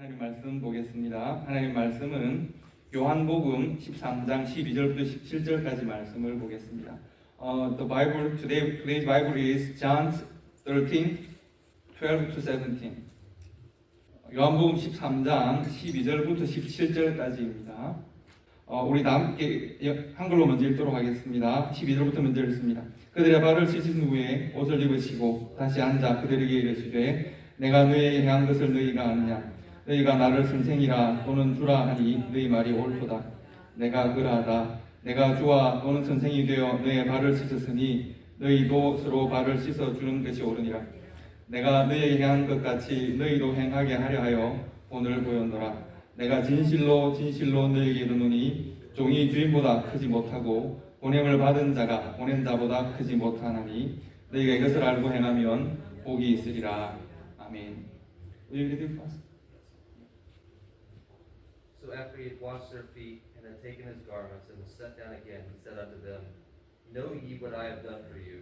하나님 말씀 보겠습니다. 하나님 말씀은 요한복음 13장 12절부터 17절까지 말씀을 보겠습니다. The Bible today's Bible is John 13, 12 to 17. 요한복음 13장 12절부터 17절까지입니다. 우리 다 함께 한글로 먼저 읽도록 하겠습니다. 12절부터 먼저 읽습니다. 그들의 발을 씻으신 후에 옷을 입으시고 다시 앉아 그들에게 이르시되 내가 너희에게 행한 것을 너희가 아느냐? 너희가 나를 선생이라 또는 주라 하니 너희 말이 옳도다. 내가 그러하다. 내가 주와 또는 선생이 되어 너희의 발을 씻었으니 너희도 서로 발을 씻어주는 것이 옳으니라. 내가 너희에게 행한 것 같이 너희도 행하게 하려 하여 본을 보였노라. 내가 진실로 진실로 너희에게 이르노니 종이 주인보다 크지 못하고 보냄을 받은 자가 보낸 자보다 크지 못하나니 너희가 이것을 알고 행하면 복이 있으리라. 아멘. Will you read it first? So after he had washed their feet, and had taken his garments, and was set down again, he said unto them, Know ye what I have done for you?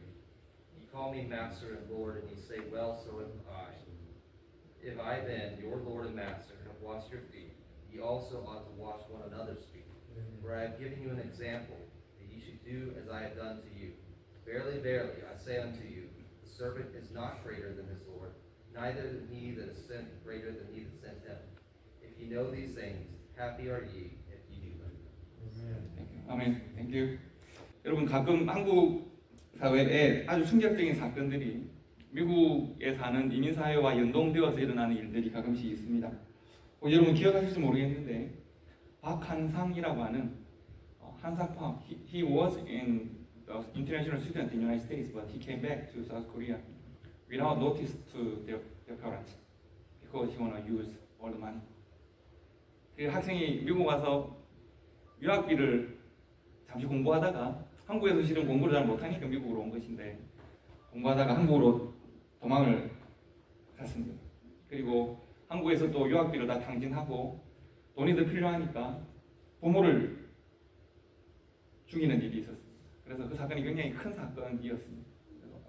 Ye call me Master and Lord, and ye say, Well, so am I. If I then, your Lord and Master, have washed your feet, ye also ought to wash one another's feet. For I have given you an example, that ye should do as I have done to you. Verily, verily, I say unto you, the servant is not greater than his Lord, neither he that is sent greater than he that sent him. If ye know these things, happy are ye if ye do them. 아멘. 땡큐. 여러분 가끔 한국 사회에 아주 충격적인 사건들이 미국에 사는 이민 사회와 연동되어서 일어나는 일들이 가끔씩 있습니다. 여러분 기억하실지 모르겠는데 박한상이라고 하는 한사파 he was in the international student in the United States, but he came back to South Korea without notice to their parents because he wanna use all the money. 그 학생이 미국 와서 유학비를 잠시 공부하다가 한국에서 실은 공부를 잘 못하니까 미국으로 온 것인데 공부하다가 한국으로 도망을 갔습니다. 그리고 한국에서 또 유학비를 다 탕진하고 돈이 더 필요하니까 부모를 죽이는 일이 있었습니다. 그래서 그 사건이 굉장히 큰 사건이었습니다. 그래서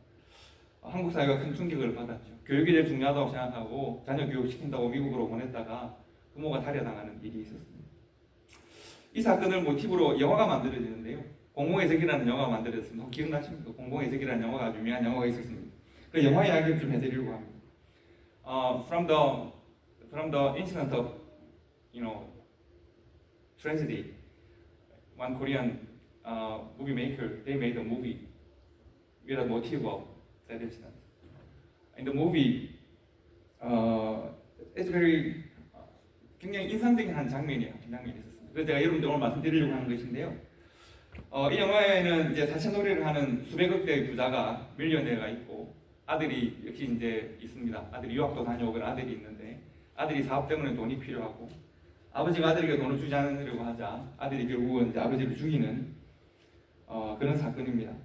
한국 사회가 큰 충격을 받았죠. 교육이 제일 중요하다고 생각하고 자녀 교육시킨다고 미국으로 보냈다가 부모가 살해당하는 일이 있었습니다. 이 사건을 모티브로 영화가 만들어지는데요. 공공의 세계라는 영화가 만들어졌습니다. 기억나십니까? 공공의 세계라는 영화가 아주 유명한 영화가 있었습니다. 그 영화 이야기를 좀 해드리려고 합니다. From the incident of, tragedy, one Korean movie maker, they made a movie with a motive of that incident. In the movie, it's very 굉장히 인상적인 한 장면이 있었습니다. 그래서 제가 여러분들 오늘 말씀드리려고 하는 것인데요. 이 영화에는 이제 사채놀이를 하는 수백억 대의 부자가 밀리언어가 있고 아들이 역시 이제 있습니다. 아들이 유학도 다녀오는 아들이 있는데 아들이 사업 때문에 돈이 필요하고 아버지가 아들에게 돈을 주지 않으려고 하자 아들이 결국은 이제 아버지를 죽이는 그런 사건입니다.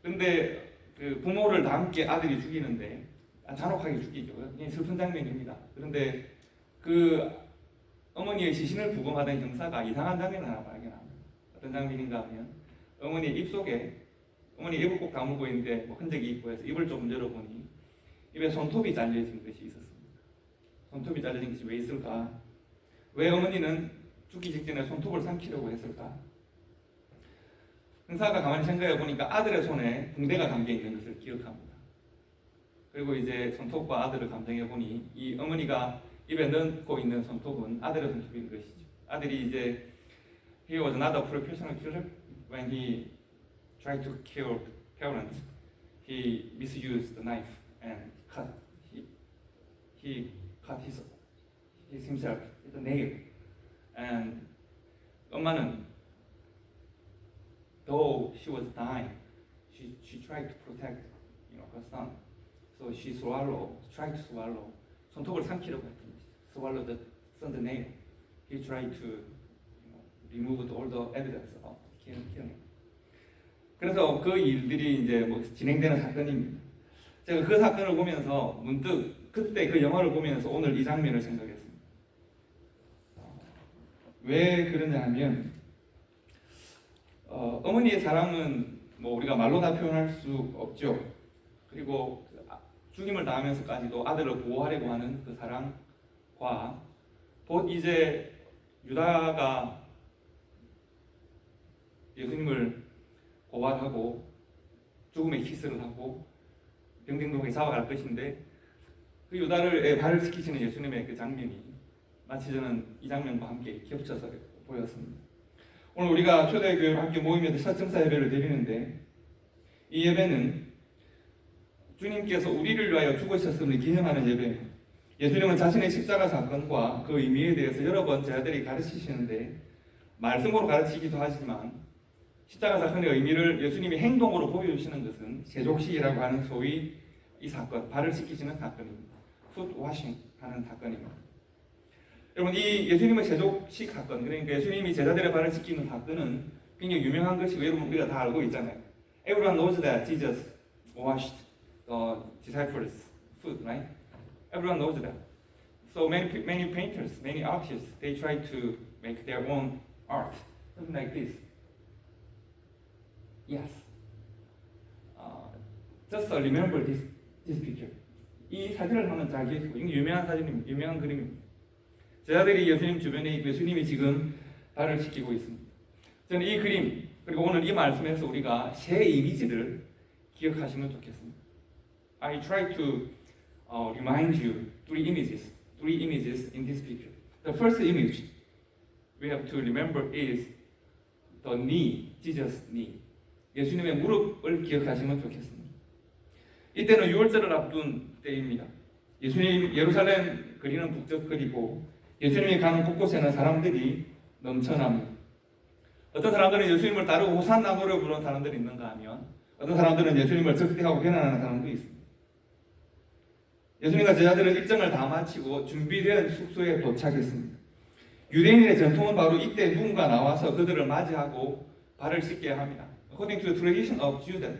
그런데 그 부모를 다 함께 아들이 죽이는데 잔혹하게 죽이죠. 굉장히 슬픈 장면입니다. 그런데 그 어머니의 시신을 부검하던 형사가 이상한 장면을 하나 발견합니다. 어떤 장면인가 하면 어머니 입속에 어머니 입을 꼭 다물고 있는데 흔적이 있고 해서 입을 좀 열어보니 입에 손톱이 잘려진 것이 있었습니다. 손톱이 잘려진 것이 왜 있을까? 왜 어머니는 죽기 직전에 손톱을 삼키려고 했을까? 형사가 가만히 생각해 보니까 아들의 손에 붕대가 감겨 있는 것을 기억합니다. 그리고 이제 손톱과 아들을 감정해 보니 이 어머니가 입에 넣고 있는 손톱은 아들의 손톱인 것이죠. 아들이 이제 he was not a professional killer. When he tried to kill parents, he misused the knife and cut. He cut himself with a nail. And 엄마는 though she was dying, she tried to protect her son. So she tried to swallow. 손톱을 삼키려고 했던 것이죠. Swallow the son's nail. He tried to remove all the evidence of killing. 그래서 그 일들이 이제 진행되는 사건입니다. 제가 그 사건을 보면서 문득 그때 그 영화를 보면서 오늘 이 장면을 생각했습니다. 왜 그러냐 하면 어머니의 사랑은 우리가 말로 다 표현할 수 없죠. 그리고 죽임을 당하면서까지도 아들을 보호하려고 하는 그 사랑과 곧 이제 유다가 예수님을 고발하고 죽음의 키스를 하고 병등록에 잡아갈 것인데 그 유다를 발을 시키시는 예수님의 그 장면이 마치 저는 이 장면과 함께 겹쳐서 보였습니다. 오늘 우리가 초대교회로 함께 모임에서 첫 증사 예배를 드리는데 이 예배는 주님께서 우리를 위하여 죽으셨음을 기념하는 예배입니다. 예수님은 자신의 십자가 사건과 그 의미에 대해서 여러 번 제자들이 가르치시는데 말씀으로 가르치기도 하지만 십자가 사건의 의미를 예수님이 행동으로 보여주시는 것은 세족식이라고 하는 소위 이 사건, 발을 씻기시는 사건입니다. 풋 와싱 하는 사건입니다. 여러분, 이 예수님의 세족식 사건, 그러니까 예수님이 제자들의 발을 씻기는 사건은 굉장히 유명한 것이고 여러분 우리가 다 알고 있잖아요. Everyone knows that Jesus washed the disciples' foot, right? Everyone knows that. So many painters, many artists, they try to make their own art, something like this. Yes. Just remember this picture. 이 사진을 한번 잘 기억하시고, 이게 유명한 사진입니다. 유명한 그림입니다. 제자들이 예수님 주변에 있고 예수님이 지금 발을 씻기고 있습니다. 저는 이 그림 그리고 오늘 이 말씀에서 우리가 세 이미지를 기억하시면 좋겠습니다. I try to remind you three images in this picture. The first image we have to remember is the knee, Jesus' knee. 예수님의 무릎을 기억하시면 좋겠습니다. 이때는 유월절을 앞둔 때입니다. 예수님 예루살렘 거리는 북적거리고 예수님이 가는 곳곳에는 사람들이 넘쳐납니다. 어떤 사람들은 예수님을 따르고 호산나 노래 부르는 사람들이 있는가 하면 어떤 사람들은 예수님을 적대하고 비난하는 사람도 있습니다. 예수님과 제자들은 일정을 다 마치고 준비된 숙소에 도착했습니다. 유대인의 전통은 바로 이때 누군가 나와서 그들을 맞이하고 발을 씻게 합니다. According to the tradition of Judah,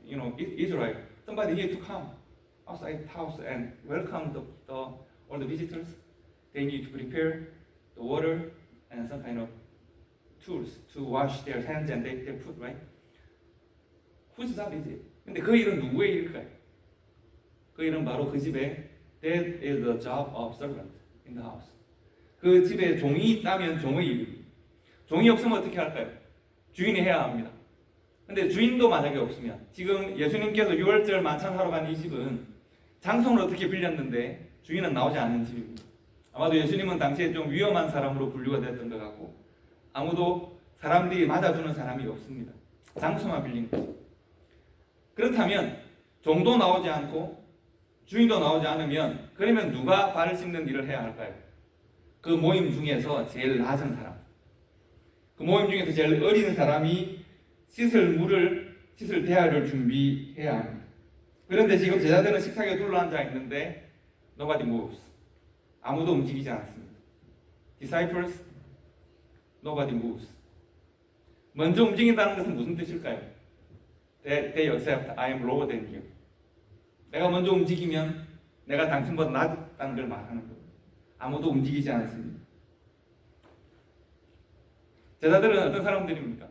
Israel, somebody here to come outside the house and welcome all the visitors. They need to prepare the water and some kind of tools to wash their hands and their foot, right? Whose job is it? 근데 그 일은 누구의 일일까요? 그 일은 바로 그 집에 That is the job of servant in the house. 그 집에 종이 있다면 종의 일입니다. 종이 없으면 어떻게 할까요? 주인이 해야 합니다. 근데 주인도 만약에 없으면 지금 예수님께서 유월절 만찬하러 간 이 집은 장소는 어떻게 빌렸는데 주인은 나오지 않는 집입니다. 아마도 예수님은 당시에 좀 위험한 사람으로 분류가 됐던 것 같고 아무도 사람들이 맞아주는 사람이 없습니다. 장소만 빌린 거죠. 그렇다면 종도 나오지 않고 주인도 나오지 않으면 그러면 누가 발을 씻는 일을 해야 할까요? 그 모임 중에서 제일 낮은 사람, 그 모임 중에서 제일 어린 사람이 씻을 대야를 준비해야 합니다. 그런데 지금 제자들은 식탁에 둘러앉아 있는데 nobody moves. 아무도 움직이지 않습니다. Disciples, nobody moves. 먼저 움직인다는 것은 무슨 뜻일까요? They accept I am lower than you. 내가 먼저 움직이면 내가 당신보다 낮다는 걸 말하는 거예요. 아무도 움직이지 않습니다. 제자들은 어떤 사람들입니까?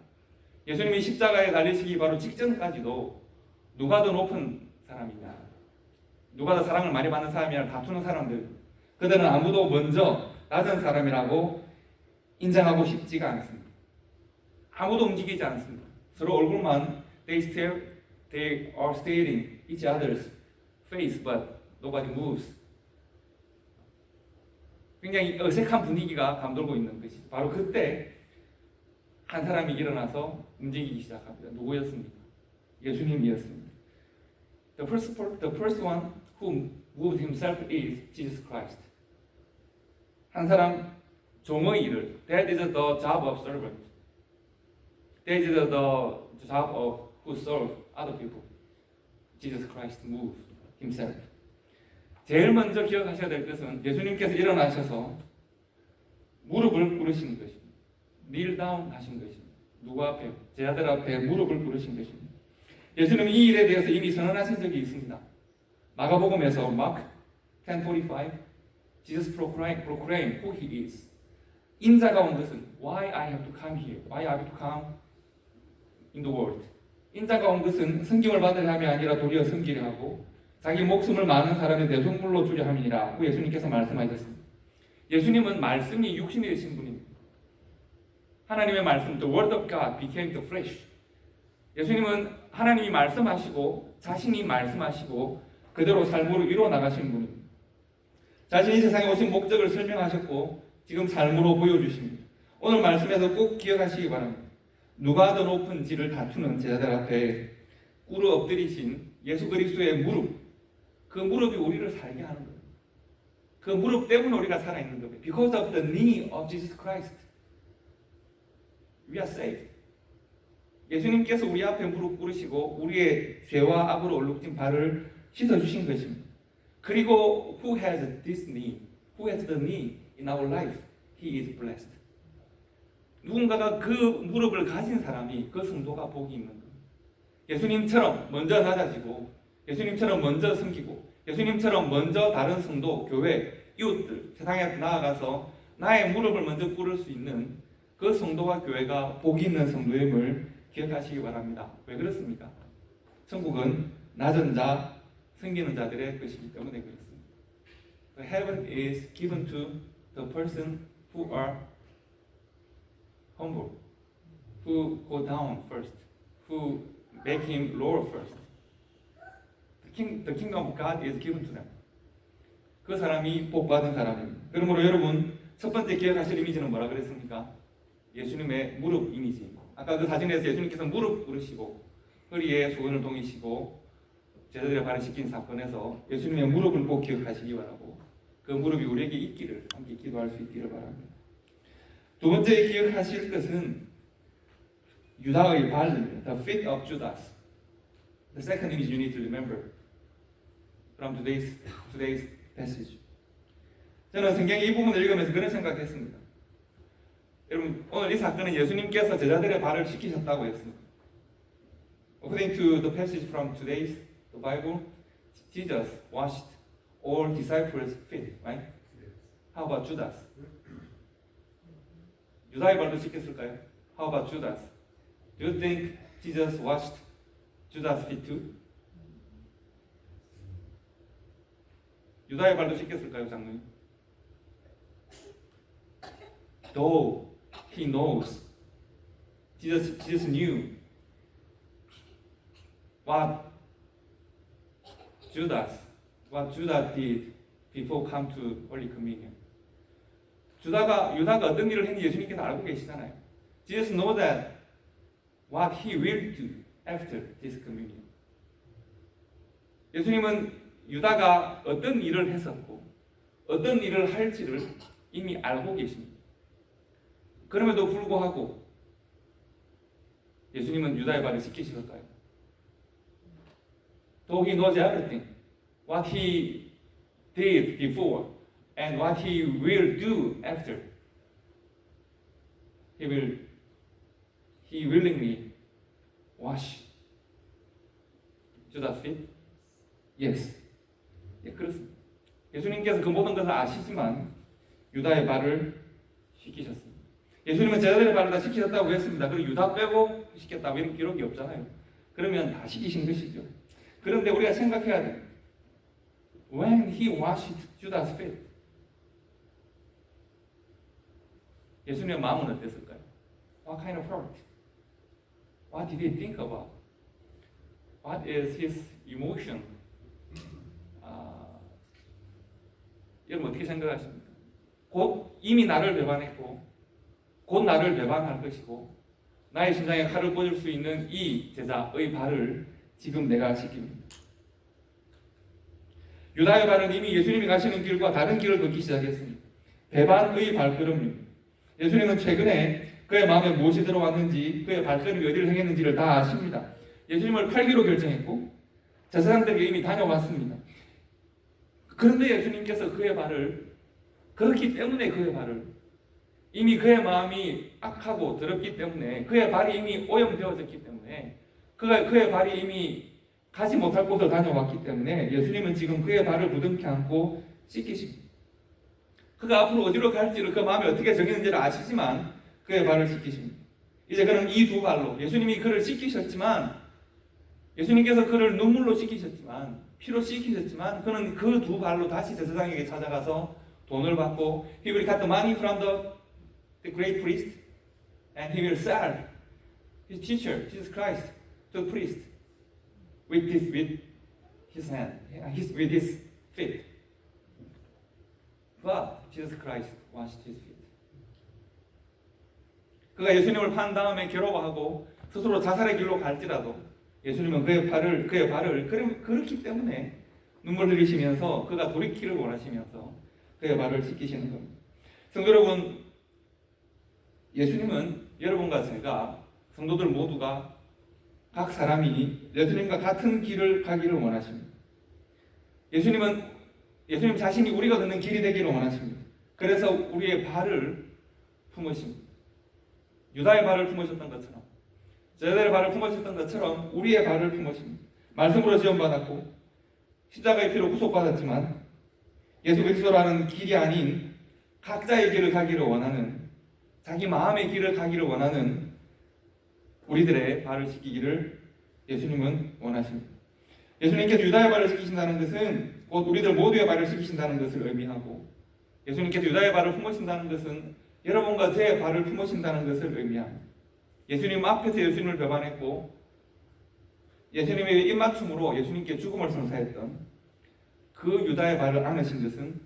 예수님이 십자가에 달리시기 바로 직전까지도 누가 더 높은 사람이냐, 누가 더 사랑을 많이 받는 사람이냐 다투는 사람들, 그들은 아무도 먼저 낮은 사람이라고 인정하고 싶지가 않습니다. 아무도 움직이지 않습니다. 서로 얼굴만 they are staring each other's face, but nobody moves. 굉장히 어색한 분위기가 감돌고 있는 것이 바로 그때 한 사람이 일어나서 움직이기 시작합니다. 누구였습니까? 예수님이었습니다. The first one who moved himself is Jesus Christ. 한 사람 종의 일을 That is the job of servant. That is the job of who serve other people. Jesus Christ moved himself. 제일 먼저 기억하셔야 될 것은 예수님께서 일어나셔서 무릎을 꿇으신 것입니다. kneel down 하신 것입니다. 누구 앞에? 제자들 앞에 무릎을 꿇으신 것입니다. 예수님은 이 일에 대해서 이미 선언하신 적이 있습니다. 마가복음에서 Mark 10:45 Jesus proclaim who he is. 인자가 온 것은 why I have to come here? Why I have to come in the world? 인자가 온 것은 성경을 받으려 함이 아니라 도리어 섬기려 하고 자기 목숨을 많은 사람의 대속물로 주려 함이니라 고 예수님께서 말씀하셨습니다. 예수님은 말씀이 육신이 되신 분입니다. 하나님의 말씀, the word of God became the flesh. 예수님은 하나님이 말씀하시고 자신이 말씀하시고 그대로 삶으로 이루어 나가시는 분입니다. 자신이 세상에 오신 목적을 설명하셨고 지금 삶으로 보여주십니다. 오늘 말씀에서 꼭 기억하시기 바랍니다. 누가 더 높은지를 다투는 제자들 앞에 꿇어 엎드리신 예수 그리스도의 무릎, 그 무릎이 우리를 살게 하는 거예요. 그 무릎 때문에 우리가 살아있는 거예요. Because of the knee of Jesus Christ, we are saved. 예수님께서 우리 앞에 무릎 꿇으시고 우리의 죄와 악으로 얼룩진 발을 씻어주신 것입니다. 그리고 who has this knee? Who has the knee in our life? He is blessed. 누군가가 그 무릎을 가진 사람이 그 성도가 복이 있는 거예요. 예수님처럼 먼저 낮아지고 예수님처럼 먼저 섬기고 예수님처럼 먼저 다른 성도, 교회, 이웃들, 세상에 나아가서 나의 무릎을 먼저 꿇을 수 있는 그 성도와 교회가 복이 있는 성도임을 기억하시기 바랍니다. 왜 그렇습니까? 천국은 낮은 자, 섬기는 자들의 것이기 때문에 그렇습니다. The heaven is given to the person who are humble, who go down first, who make him lower first. The kingdom of God is given to them. 그 사람이 복 받은 사람입니다. 그러므로 여러분 첫 번째 기억하실 이미지는 뭐라 그랬습니까? 예수님의 무릎 이미지. 아까 그 사진에서 예수님께서 무릎 꿇으시고 허리에 소원을 동이시고 제자들의 발을 씻긴 사건에서 예수님의 무릎을 꼭 기억하시기 바라고 그 무릎이 우리에게 있기를 함께 기도할 수 있기를 바랍니다. 두 번째 기억하실 것은 유다의 발입니다. The feet of Judas. The second image you need to remember from today's passage. 저는 성경의 이 부분을 읽으면서 그런 생각했습니다. 여러분 오늘 이 사건은 예수님께서 제자들의 발을 씻기셨다고 했습니다. According to the passage from today's Bible, Jesus washed all disciples' feet, right? How about Judas? 유다의 발도 씻겼을까요? How about Judas? Do you think Jesus washed Judas' feet too? 유다의 발도 씻겼을까요, 장로님? Though he knows, Jesus knew what Judas did before come to Holy Communion. 유다가 어떤 일을 했는지 예수님께서 알고 계시잖아요. Jesus knows that what he will do after this communion. 예수님은 유다가 어떤 일을 했었고 어떤 일을 할지를 이미 알고 계십니다. 그럼에도 불구하고 예수님은 유다의 발을 씻기셨을까요? Though he knows everything, what he did before and what he will do after, he willingly wash Judas' feet? Yes. 예, 그렇습니다. 예수님께서 그 모든 것을 아시지만 유다의 발을 씻기셨습니다. 예수님은 제자들의 발을 다 씻기셨다고 했습니다. 그리고 유다 빼고 씻겼다고 이런 기록이 없잖아요. 그러면 다 씻기신 것이죠. 그런데 우리가 생각해야 돼요. When he washed Judas' feet, 예수님의 마음은 어땠을까요? What kind of heart? What did he think about? What is his emotion? 여러분 어떻게 생각하십니까? 곧 이미 나를 배반했고 곧 나를 배반할 것이고 나의 심장에 칼을 꽂을 수 있는 이 제자의 발을 지금 내가 씻깁니다. 유다의 발은 이미 예수님이 가시는 길과 다른 길을 걷기 시작했습니다. 배반의 발걸음입니다. 예수님은 최근에 그의 마음에 무엇이 들어왔는지 그의 발걸음이 어디를 행했는지를 다 아십니다. 예수님을 팔기로 결정했고 제사장들에게 이미 다녀왔습니다. 그런데 예수님께서 그의 발을 그렇기 때문에 그의 발을 이미 그의 마음이 악하고 더럽기 때문에 그의 발이 이미 오염되어졌기 때문에 그의 발이 이미 가지 못할 곳을 다녀왔기 때문에 예수님은 지금 그의 발을 부둥켜 안고 씻기십니다. 그가 앞으로 어디로 갈지를 그 마음이 어떻게 정했는지를 아시지만 그의 발을 씻기십니다. 이제 그는 이 두 발로 예수님이 그를 씻기셨지만 예수님께서 그를 눈물로 씻기셨지만 피로 씻기셨지만 그는 그 두 발로 다시 제사장에게 찾아가서 돈을 받고 he will get the money from the great priest and he will sell his teacher, Jesus Christ, to the priest with his hand, with his feet. But Jesus Christ washed his feet. 그가 예수님을 판 다음에 괴로워하고 스스로 자살의 길로 갈지라도 예수님은 그의 발을 그렇기 때문에 눈물 흘리시면서 그가 돌이키를 원하시면서 그의 발을 씻기시는 겁니다. 성도 여러분, 예수님은 여러분과 제가 성도들 모두가 각 사람이 예수님과 같은 길을 가기를 원하십니다. 예수님 자신이 우리가 걷는 길이 되기를 원하십니다. 그래서 우리의 발을 품으십니다. 유다의 발을 품으셨던 것처럼, 제자들의 발을 품으셨던 것처럼 우리의 발을 품으십니다. 말씀으로 지원받았고 십자가의 피로 구속받았지만 예수 그리스도라는 길이 아닌 각자의 길을 가기를 원하는, 자기 마음의 길을 가기를 원하는 우리들의 발을 씻기기를 예수님은 원하십니다. 예수님께서 유다의 발을 씻기신다는 것은 곧 우리들 모두의 발을 씻기신다는 것을 의미하고, 예수님께서 유다의 발을 품으신다는 것은 여러분과 제 발을 품으신다는 것을 의미합니다. 예수님 앞에서 예수님을 배반했고 예수님의 입맞춤으로 예수님께 죽음을 선사했던 그 유다의 발을 안으신 것은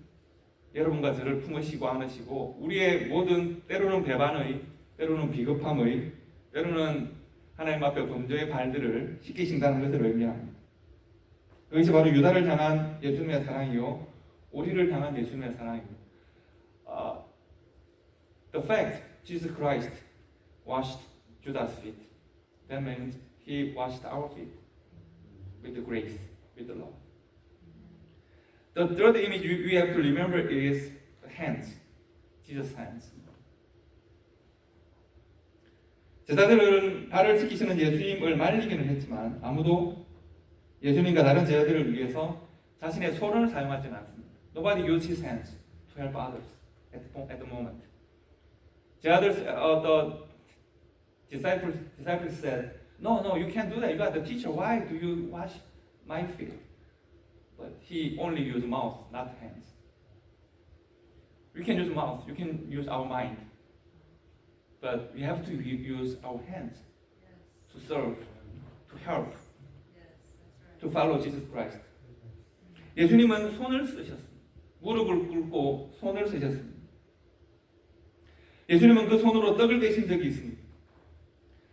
여러분과 저를 품으시고 안으시고 우리의 모든 때로는 배반의, 때로는 비겁함의, 때로는 하나님 앞에 범죄의 발들을 씻기신다는 것을 의미합니다. 그것이 바로 유다를 향한 예수님의 사랑이요, 우리를 향한 예수님의 사랑입니다. The fact Jesus Christ washed Judas' feet, that means He washed our feet with the grace, with the love. The third image we have to remember is the hands, Jesus' hands. 제자들은 발을 씻기시는 예수님을 말리기는 했지만 아무도 예수님과 다른 제자들을 위해서 자신의 손을 사용하지는 않습니다. Nobody used his hands to help others at the moment. The disciples said, no, you can't do that. You are the teacher. Why do you wash my feet? But he only used mouth, not hands. We can use mouth. You can use our mind. But we have to use our hands to serve, to help, to follow Jesus Christ. 예수님은 손을 쓰셨습니다. 무릎을 꿇고 손을 쓰셨습니다. 예수님은 그 손으로 떡을 대신 적이 있습니다.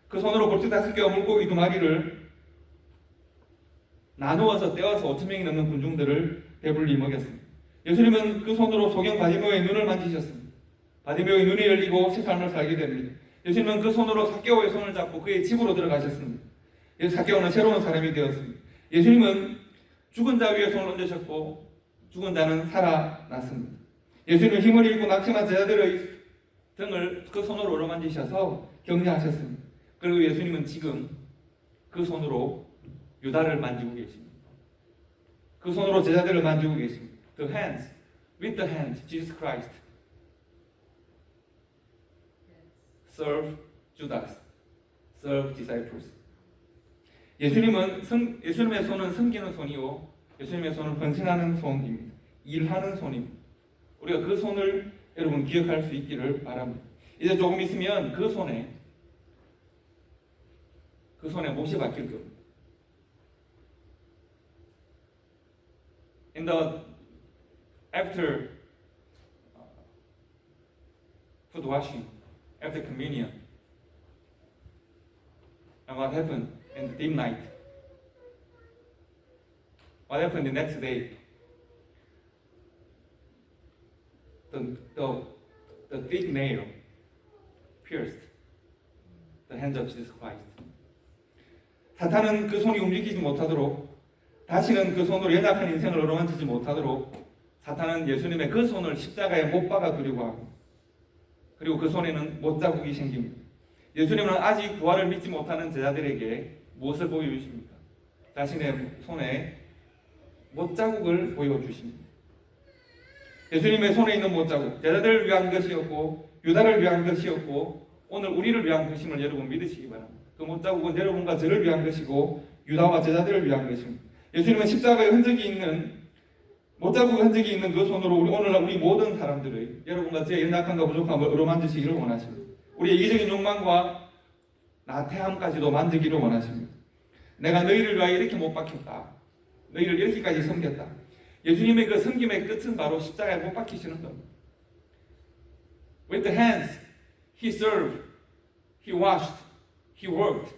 그 손으로 볼트 5개와 물고기 2마리를 나누어서 떼어서 5,000명이 넘는 군중들을 배불리 먹였습니다. 예수님은 그 손으로 소경 바디메오의 눈을 만지셨습니다. 바디메오의 눈이 열리고 새 삶을 살게 됩니다. 예수님은 그 손으로 삭개오의 손을 잡고 그의 집으로 들어가셨습니다. 삭개오는 새로운 사람이 되었습니다. 예수님은 죽은 자 위에 손을 얹으셨고 죽은 자는 살아났습니다. 예수님은 힘을 잃고 낙심한 제자들의 등을 그 손으로 어루만지셔서 격려하셨습니다. 그리고 예수님은 지금 그 손으로 유다를 만지고 계십니다. 그 손으로 제자들을 만지고 계십니다. The hands, with the hands, Jesus Christ serve Judas, serve disciples. 예수님의 손은 섬기는 손이요, 예수님의 손은 헌신하는 손입니다. 일하는 손입니다. 우리가 그 손을 여러분 기억할 수 있기를 바랍니다. 이제 조금 있으면 그 손에 못이 박힐 겁니다. After foot washing, after communion, and what happened in the dim night? What happened the next day? The thick nail pierced the hands of Jesus Christ. 사탄은 그 손이 움직이지 못하도록, 다시는 그 손으로 연약한 인생을 어루만지지 못하도록 사탄은 예수님의 그 손을 십자가에 못 박아두려고 하고, 그리고 그 손에는 못자국이 생깁니다. 예수님은 아직 부활을 믿지 못하는 제자들에게 무엇을 보여주십니까? 자신의 손에 못자국을 보여주십니다. 예수님의 손에 있는 못자국, 제자들을 위한 것이었고 유다를 위한 것이었고 오늘 우리를 위한 것임을 여러분 믿으시기 바랍니다. 그 못자국은 여러분과 저를 위한 것이고 유다와 제자들을 위한 것입니다. 예수님은 십자가의 흔적이 있는 못 잡고 간 적이 있는 그 손으로 오늘날 우리 모든 사람들의 여러분과 제 연약함과 부족함을 어루만지시기를 원하십니다. 우리의 이기적인 욕망과 나태함까지도 만지기를 원하십니다. 내가 너희를 위하여 이렇게 못 박혔다. 너희를 이렇게까지 섬겼다. 예수님의 그 섬김의 끝은 바로 십자가에 못 박히시는 겁니다. With the hands, He served, He washed, He worked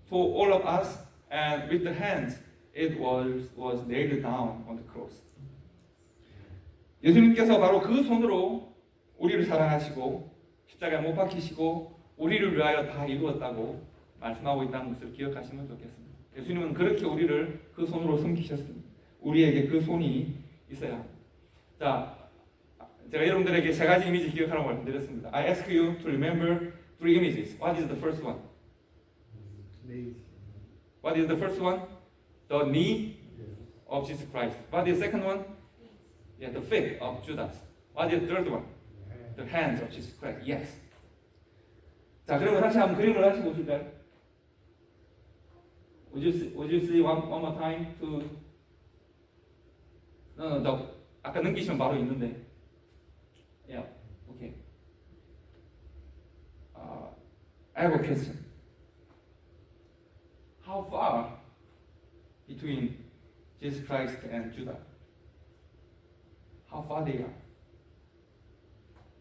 for all of us, and with the hands, it was nailed down on the cross. 예수님께서 바로 그 손으로 우리를 사랑하시고 십자가에 못 박히시고 우리를 위하여 다 이루었다고 말씀하고 있다는 것을 기억하시면 좋겠습니다. 예수님은 그렇게 우리를 그 손으로 섬기셨습니다. 우리에게 그 손이 있어야 합니다. 자, 제가 여러분들에게 세 가지 이미지 기억하라고 말씀드렸습니다. I ask you to remember three images. What is the first one? What is the first one? The knee of Jesus Christ. What is the second one? Yeah, the feet of Judas. What is the third one? The hands of Jesus Christ. Yes. 자, 그러면 다시 한번 그림을 다시 보실까요? Would you see one more time to? No, 아까 넘기시면 바로 있는데. Yeah, okay. I have a question. How far between Jesus Christ and Judas? How far they are?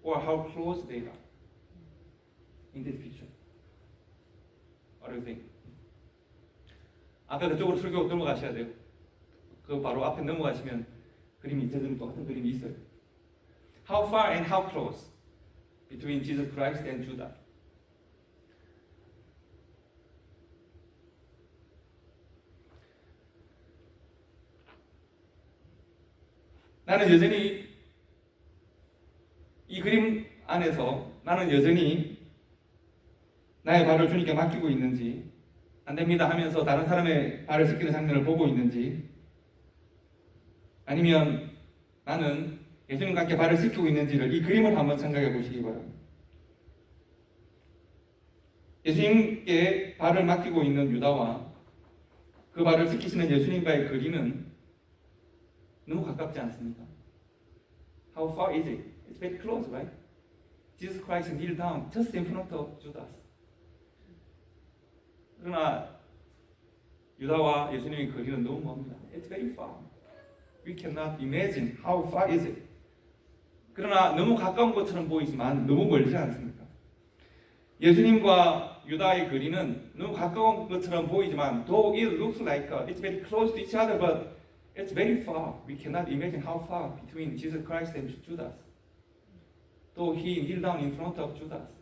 Or how close they are in this picture? What do you think? 아까 그쪽으로 설교 넘어가셔야 돼요. 그 바로 앞에 넘어가시면 그림이 저들은 똑같은 그림이 있어요. How far and how close between Jesus Christ and Judas? 나는 여전히 이 그림 안에서 나는 여전히 나의 발을 주님께 맡기고 있는지 안 됩니다 하면서 다른 사람의 발을 씻기는 장면을 보고 있는지 아니면 나는 예수님과 함께 발을 씻기고 있는지를 이 그림을 한번 생각해 보시기 바랍니다. 예수님께 발을 맡기고 있는 유다와 그 발을 씻기시는 예수님과의 거리는 너무 가깝지 않습니까? How far is it? It's very close, right? Jesus Christ kneeled down just in front of Judas. 그러나 유다와 예수님의 거리는 너무 멉니다. It's very far. We cannot imagine how far is it. 그러나 너무 가까운 것처럼 보이지만 너무 멀지 않습니까? 예수님과 유다의 거리는 너무 가까운 것처럼 보이지만 though it looks like it's very close to each other, but it's very far. We cannot imagine how far between Jesus Christ and Judas. Though he kneeled down in front of Judas.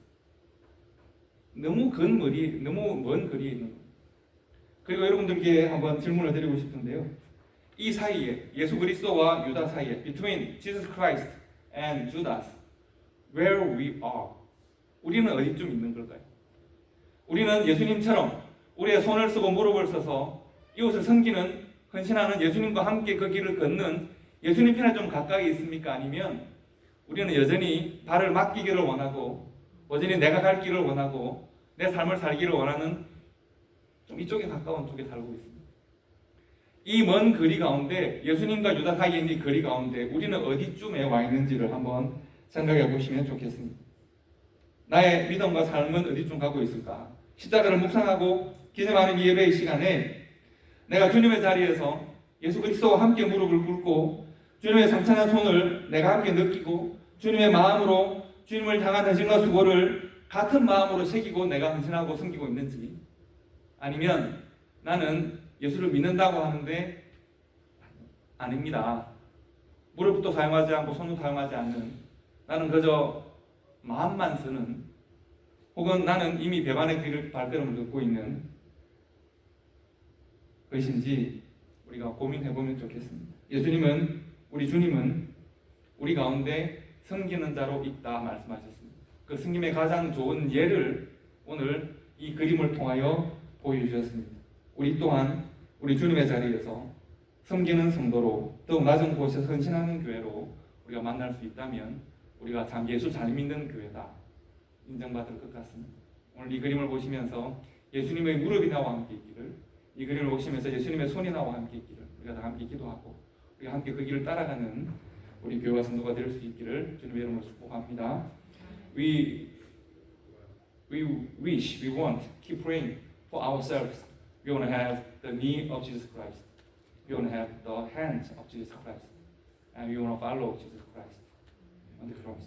너무 너무 먼 거리에 있는 거예요. 그리고 여러분들께 한번 질문을 드리고 싶은데요. 이 사이에 예수 그리스도와 유다 사이에 between Jesus Christ and Judas, where we are. 우리는 어디쯤 있는 걸까요? 우리는 예수님처럼 우리의 손을 쓰고 무릎을 써서 이웃을 섬기는 헌신하는 예수님과 함께 그 길을 걷는 예수님 편에 좀 가까이 있습니까? 아니면 우리는 여전히 발을 맡기기를 원하고 여전히 내가 갈 길을 원하고 내 삶을 살기를 원하는 좀 이쪽에 가까운 쪽에 살고 있습니다. 이 먼 거리 가운데 예수님과 유다 사이에 있는 이 거리 가운데 우리는 어디쯤에 와 있는지를 한번 생각해 보시면 좋겠습니다. 나의 믿음과 삶은 어디쯤 가고 있을까? 십자가를 묵상하고 기념하는 이 예배의 시간에 내가 주님의 자리에서 예수 그리스도와 함께 무릎을 꿇고 주님의 상찬한 손을 내가 함께 느끼고 주님의 마음으로 주님을 향한 헌신과 수고를 같은 마음으로 새기고 내가 헌신하고 섬기고 있는지, 아니면 나는 예수를 믿는다고 하는데 아닙니다. 무릎도 사용하지 않고 손도 사용하지 않는, 나는 그저 마음만 쓰는, 혹은 나는 이미 배반의 길을 발걸음을 걷고 있는 것인지 우리가 고민해보면 좋겠습니다. 예수님은, 우리 주님은 우리 가운데 섬기는 자로 있다 말씀하셨습니다. 그 섬김의 가장 좋은 예를 오늘 이 그림을 통하여 보여주셨습니다. 우리 또한 우리 주님의 자리에서 섬기는 성도로, 더욱 낮은 곳에서 헌신하는 교회로 우리가 만날 수 있다면 우리가 참 예수 잘 믿는 교회다 인정받을 것 같습니다. 오늘 이 그림을 보시면서 예수님의 무릎이 나와 함께 있기를, 이 그림을 보시면서 예수님의 손이 나와 함께 있기를 우리가 다 함께 기도하고 우리 함께 그 길을 따라가는 우리 교회와 성도가 될 수 있기를 주님의 이름으로 축복합니다. We wish, we want, keep praying for ourselves. We want to have the knee of Jesus Christ. We want to have the hands of Jesus Christ. And we want to follow Jesus Christ on the cross.